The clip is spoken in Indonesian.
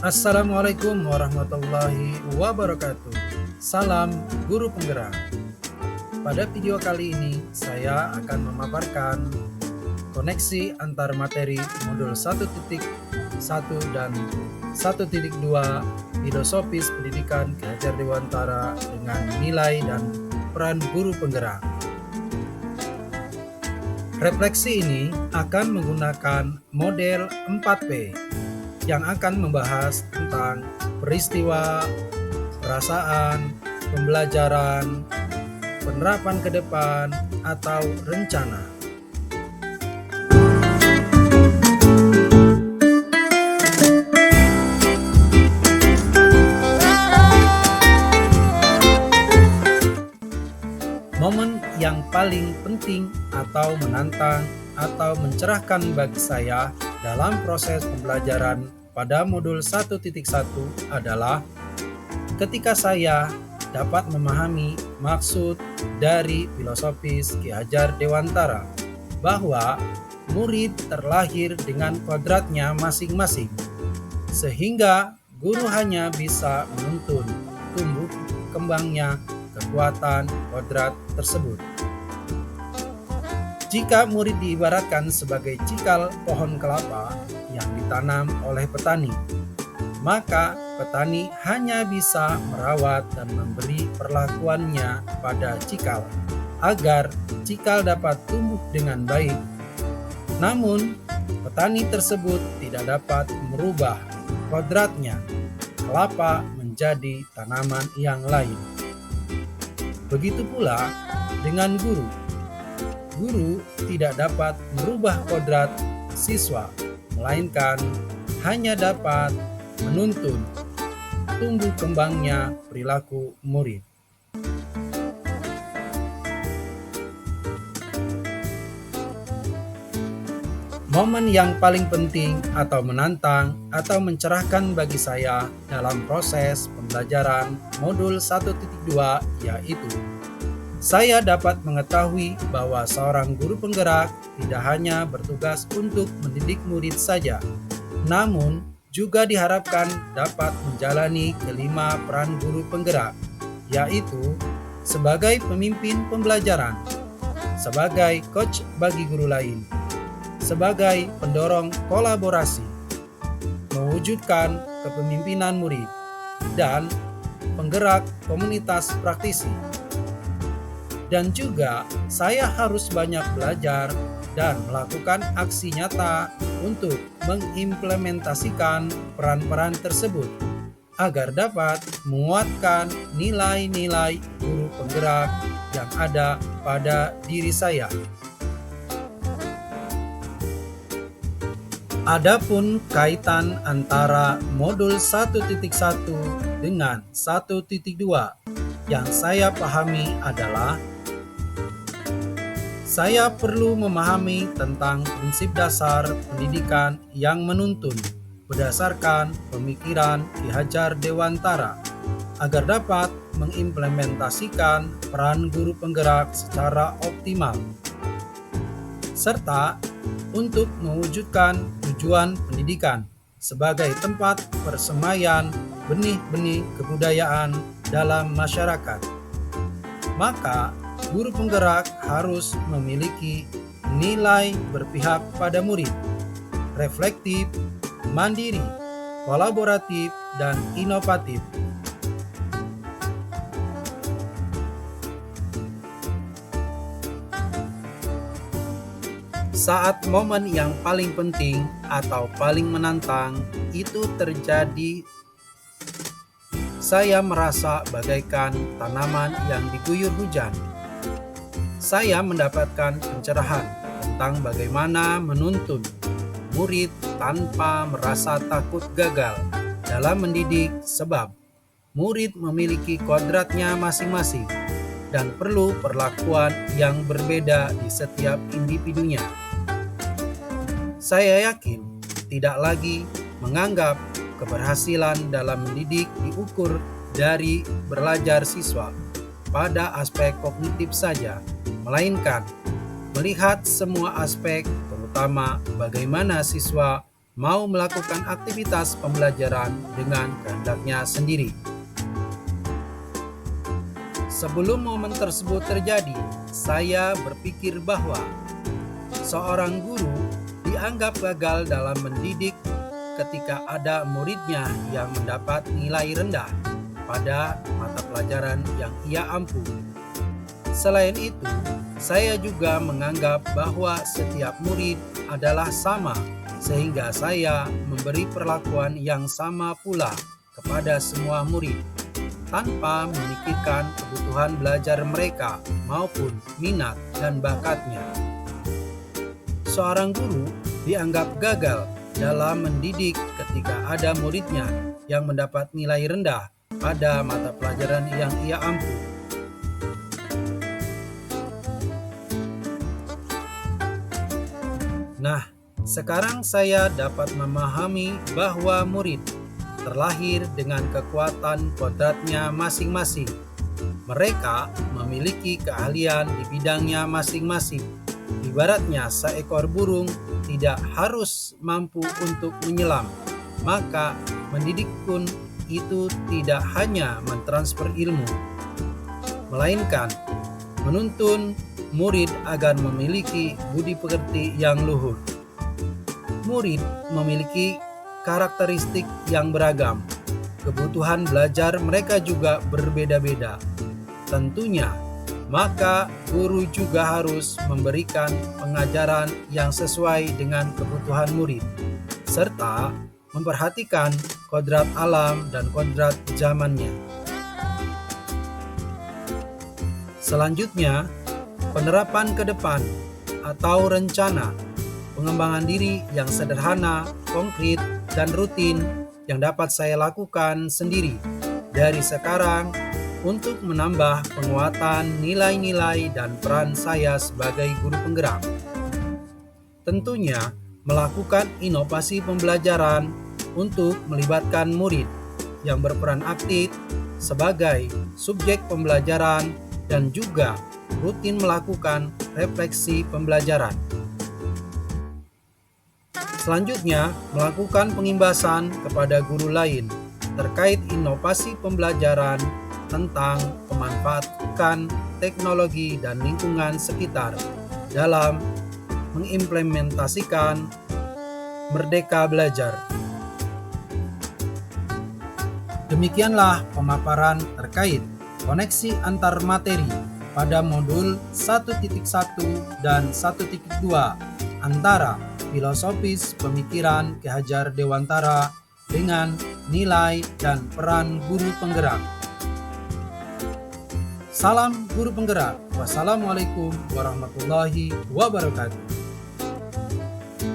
Assalamualaikum warahmatullahi wabarakatuh. Salam guru penggerak. Pada video kali ini saya akan memaparkan koneksi antar materi modul 1.1 dan 1.2 Filosofis Pendidikan Ki Hajar Dewantara dengan nilai dan peran guru penggerak. Refleksi ini akan menggunakan model 4P yang akan membahas tentang peristiwa, perasaan, pembelajaran, penerapan ke depan, atau rencana. Momen yang paling penting atau menantang atau mencerahkan bagi saya dalam proses pembelajaran pada modul 1.1 adalah ketika saya dapat memahami maksud dari filosofis Ki Hajar Dewantara bahwa murid terlahir dengan kodratnya masing-masing, sehingga guru hanya bisa menuntun tumbuh kembangnya kekuatan kodrat tersebut. Jika murid diibaratkan sebagai cikal pohon kelapa yang ditanam oleh petani, maka petani hanya bisa merawat dan memberi perlakuannya pada cikal agar cikal dapat tumbuh dengan baik. Namun, petani tersebut tidak dapat merubah kodratnya kelapa menjadi tanaman yang lain. Begitu pula dengan guru. Guru tidak dapat merubah kodrat siswa, melainkan hanya dapat menuntun tumbuh kembangnya perilaku murid. Momen yang paling penting atau menantang atau mencerahkan bagi saya dalam proses pembelajaran modul 1.2 yaitu saya dapat mengetahui bahwa seorang guru penggerak tidak hanya bertugas untuk mendidik murid saja, namun juga diharapkan dapat menjalani kelima peran guru penggerak, yaitu sebagai pemimpin pembelajaran, sebagai coach bagi guru lain, sebagai pendorong kolaborasi, mewujudkan kepemimpinan murid, dan penggerak komunitas praktisi. Dan juga saya harus banyak belajar dan melakukan aksi nyata untuk mengimplementasikan peran-peran tersebut agar dapat menguatkan nilai-nilai guru penggerak yang ada pada diri saya. Adapun kaitan antara modul 1.1 dengan 1.2 yang saya pahami adalah saya perlu memahami tentang prinsip dasar pendidikan yang menuntun berdasarkan pemikiran Ki Hajar Dewantara agar dapat mengimplementasikan peran guru penggerak secara optimal, serta untuk mewujudkan tujuan pendidikan sebagai tempat persemaian benih-benih kebudayaan dalam masyarakat. Maka, guru penggerak harus memiliki nilai berpihak pada murid, reflektif, mandiri, kolaboratif, dan inovatif. Saat momen yang paling penting atau paling menantang itu terjadi, saya merasa bagaikan tanaman yang diguyur hujan. Saya mendapatkan pencerahan tentang bagaimana menuntun murid tanpa merasa takut gagal dalam mendidik, sebab murid memiliki kodratnya masing-masing dan perlu perlakuan yang berbeda di setiap individunya. Saya yakin tidak lagi menganggap keberhasilan dalam mendidik diukur dari belajar siswa pada aspek kognitif saja, melainkan melihat semua aspek, terutama bagaimana siswa mau melakukan aktivitas pembelajaran dengan kehendaknya sendiri. Sebelum momen tersebut terjadi, saya berpikir bahwa seorang guru dianggap gagal dalam mendidik ketika ada muridnya yang mendapat nilai rendah pada mata pelajaran yang ia ampu. Selain itu, saya juga menganggap bahwa setiap murid adalah sama, sehingga saya memberi perlakuan yang sama pula kepada semua murid, tanpa memikirkan kebutuhan belajar mereka maupun minat dan bakatnya. Seorang guru dianggap gagal dalam mendidik ketika ada muridnya yang mendapat nilai rendah pada mata pelajaran yang ia ampu. Nah, sekarang saya dapat memahami bahwa murid terlahir dengan kekuatan kodratnya masing-masing. Mereka memiliki keahlian di bidangnya masing-masing. Ibaratnya seekor burung tidak harus mampu untuk menyelam, maka mendidik pun itu tidak hanya mentransfer ilmu, melainkan menuntun murid agar memiliki budi pekerti yang luhur. Murid memiliki karakteristik yang beragam. Kebutuhan belajar mereka juga berbeda-beda. Tentunya, maka guru juga harus memberikan pengajaran yang sesuai dengan kebutuhan murid, serta memperhatikan kodrat alam dan kodrat zamannya. Selanjutnya, penerapan ke depan atau rencana pengembangan diri yang sederhana, konkret, dan rutin yang dapat saya lakukan sendiri dari sekarang untuk menambah penguatan nilai-nilai dan peran saya sebagai guru penggerak. Tentunya, melakukan inovasi pembelajaran untuk melibatkan murid yang berperan aktif sebagai subjek pembelajaran dan juga rutin melakukan refleksi pembelajaran. Selanjutnya, melakukan pengimbasan kepada guru lain terkait inovasi pembelajaran tentang pemanfaatan teknologi dan lingkungan sekitar dalam mengimplementasikan Merdeka Belajar. Demikianlah pemaparan terkait koneksi antar materi pada modul 1.1 dan 1.2 antara filosofis pemikiran Ki Hajar Dewantara dengan nilai dan peran guru penggerak. Salam guru penggerak. Wassalamualaikum warahmatullahi wabarakatuh.